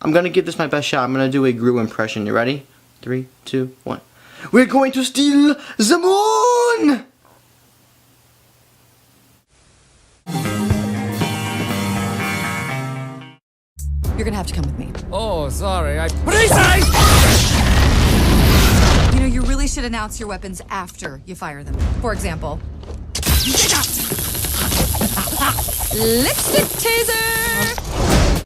I'm gonna give this my best shot. I'm gonna do a Gru impression. You ready? 3, 2, 1. We're going to steal the moon! You're gonna have to come with me. Oh, sorry, You know, you really should announce your weapons after you fire them. For example... Lipstick taser!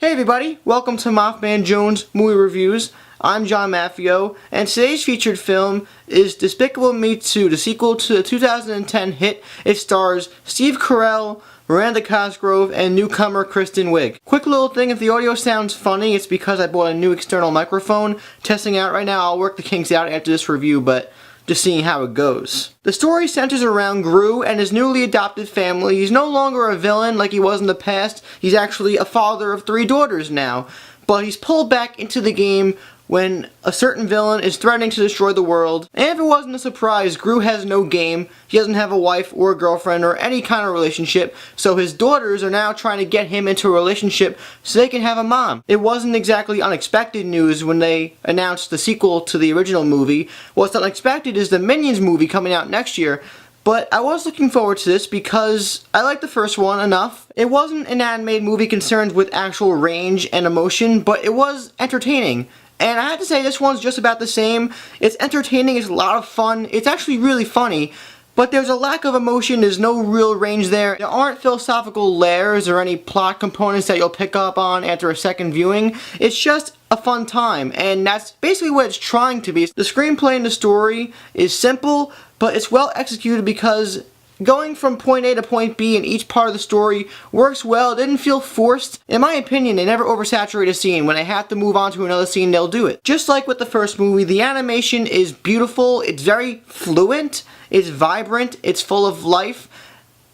Hey everybody, welcome to MaffmanJones Movie Reviews. I'm John Maffio, and today's featured film is Despicable Me 2, the sequel to the 2010 hit. It stars Steve Carell, Miranda Cosgrove, and newcomer Kristen Wiig. Quick little thing, if the audio sounds funny, it's because I bought a new external microphone. Testing out right now. I'll work the kinks out after this review, but just seeing how it goes. The story centers around Gru and his newly adopted family. He's no longer a villain like he was in the past. He's actually a father of 3 daughters now. But he's pulled back into the game when a certain villain is threatening to destroy the world. And if it wasn't a surprise, Gru has no game. He doesn't have a wife or a girlfriend or any kind of relationship, so his daughters are now trying to get him into a relationship so they can have a mom. It wasn't exactly unexpected news when they announced the sequel to the original movie. What's unexpected is the Minions movie coming out next year. But I was looking forward to this because I liked the first one enough. It wasn't an animated movie concerned with actual range and emotion, but it was entertaining. And I have to say, this one's just about the same. It's entertaining, it's a lot of fun, it's actually really funny, but there's a lack of emotion, there's no real range there. There aren't philosophical layers or any plot components that you'll pick up on after a second viewing. It's just a fun time, and that's basically what it's trying to be. The screenplay and the story is simple, but it's well executed because going from point A to point B in each part of the story works well. It didn't feel forced. In my opinion, they never oversaturate a scene. When they have to move on to another scene, they'll do it. Just like with the first movie, the animation is beautiful. It's very fluent. It's vibrant. It's full of life.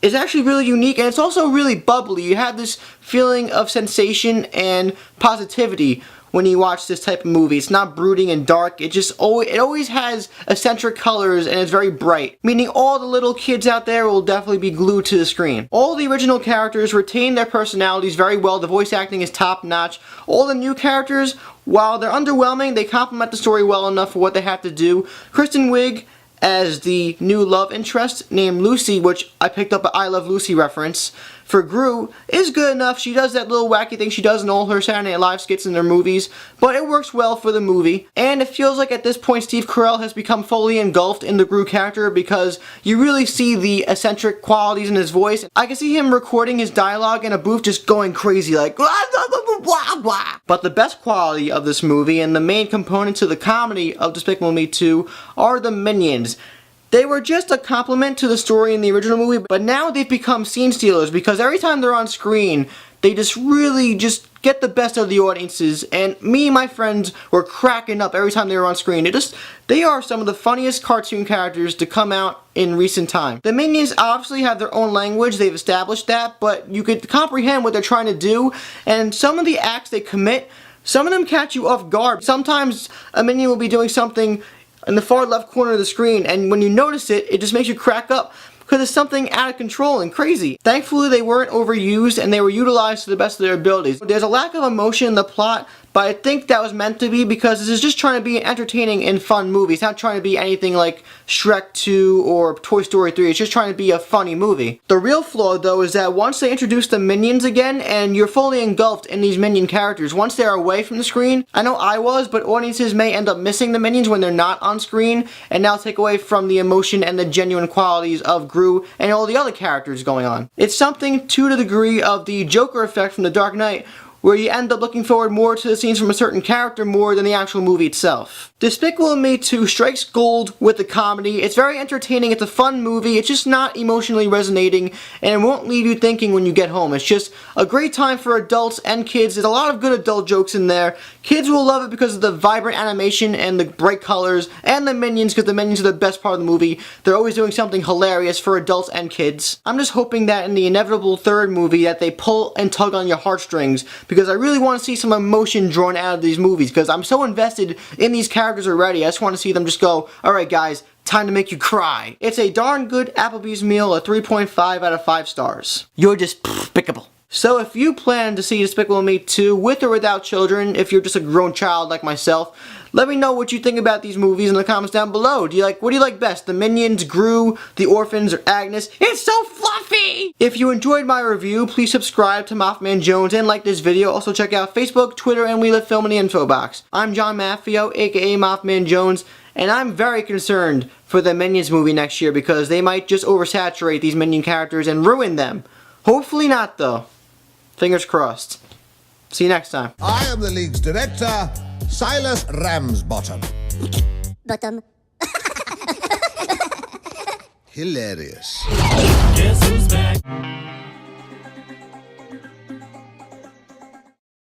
It's actually really unique, and it's also really bubbly. You have this feeling of sensation and positivity when you watch this type of movie. It's not brooding and dark. It always has eccentric colors, and it's very bright, meaning all the little kids out there will definitely be glued to the screen. All the original characters retain their personalities very well. The voice acting is top notch. All the new characters, while they're underwhelming, they complement the story well enough for what they have to do. Kristen Wiig as the new love interest named Lucy, which I picked up an I Love Lucy reference for Gru, is good enough. She does that little wacky thing she does in all her Saturday Night Live skits in their movies, but it works well for the movie. And it feels like at this point Steve Carell has become fully engulfed in the Gru character because you really see the eccentric qualities in his voice. I can see him recording his dialogue in a booth just going crazy like blah, blah, blah, blah, blah. But the best quality of this movie and the main component to the comedy of Despicable Me 2 are the Minions. They were just a complement to the story in the original movie, but now they've become scene stealers because every time they're on screen, they just really get the best of the audiences, and me and my friends were cracking up every time they were on screen. They are some of the funniest cartoon characters to come out in recent time. The Minions obviously have their own language, they've established that, but you could comprehend what they're trying to do, and some of the acts they commit, some of them catch you off guard. Sometimes a Minion will be doing something in the far left corner of the screen, and when you notice it, it just makes you crack up because it's something out of control and crazy. Thankfully, they weren't overused and they were utilized to the best of their abilities. There's a lack of emotion in the plot, but I think that was meant to be because this is just trying to be an entertaining and fun movie. It's not trying to be anything like Shrek 2 or Toy Story 3. It's just trying to be a funny movie. The real flaw, though, is that once they introduce the Minions again, and you're fully engulfed in these Minion characters, once they're away from the screen, I know I was, but audiences may end up missing the Minions when they're not on screen, and now take away from the emotion and the genuine qualities of Gru and all the other characters going on. It's something to the degree of the Joker effect from The Dark Knight, where you end up looking forward more to the scenes from a certain character more than the actual movie itself. Despicable Me 2 strikes gold with the comedy. It's very entertaining, it's a fun movie, it's just not emotionally resonating, and it won't leave you thinking when you get home. It's just a great time for adults and kids. There's a lot of good adult jokes in there. Kids will love it because of the vibrant animation and the bright colors, and the Minions, because the Minions are the best part of the movie. They're always doing something hilarious for adults and kids. I'm just hoping that in the inevitable third movie that they pull and tug on your heartstrings, because I really want to see some emotion drawn out of these movies, because I'm so invested in these characters already. I just want to see them just go, alright guys, time to make you cry. It's a darn good Applebee's meal, a 3.5 out of 5 stars. You're just despicable. So if you plan to see Despicable Me 2 with or without children, if you're just a grown child like myself, let me know what you think about these movies in the comments down below. What do you like best? The Minions, Gru, the Orphans, or Agnes? It's so fluffy! If you enjoyed my review, please subscribe to MaffmanJones and like this video. Also check out Facebook, Twitter, and We Live Film in the info box. I'm John Maffio, aka MaffmanJones, and I'm very concerned for the Minions movie next year because they might just oversaturate these Minion characters and ruin them. Hopefully not though. Fingers crossed. See you next time. I am the league's director, Silas Ramsbottom. Bottom. Hilarious. Guess who's back?